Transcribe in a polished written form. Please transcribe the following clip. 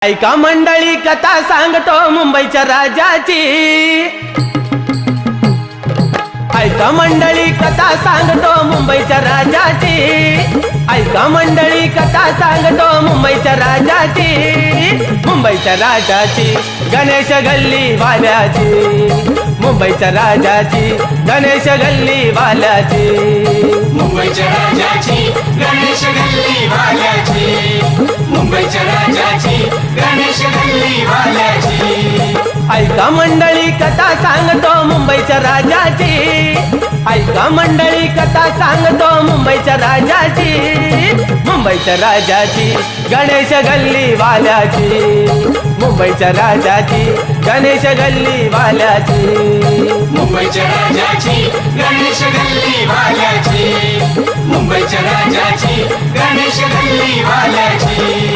ऐका मंडळी कथा सांगतो मुंबईच्या राजाची। ऐका मंडळी कथा सांगतो मुंबईच्या राजाची। ऐका मंडळी कथा सांगतो मुंबईच्या राजाची। मुंबईच्या राजाची गणेश गल्ली वाल्याची। मुंबईच्या राजाची गणेश गल्ली वाल्याची। मुंबईच्या राजाची गणेश गल्ली वाल्याची। मुंबईच्या राजाची गणेश गल्ली वाल्याची। ऐका मंडळी कथा सांगतो मुंबईच्या राजाची। ऐका मंडळी कथा सांगतो मुंबईच्या राजाची। मुंबईच्या राजाची गणेश गल्ली वाल्याची। मुंबईच्या राजाची गणेश गल्ली वाल्याची। मुंबईच्या राजाची गणेश गल्ली वाल्याची। मुंबईच्या राजाची गणेश गल्ली वाल्याची।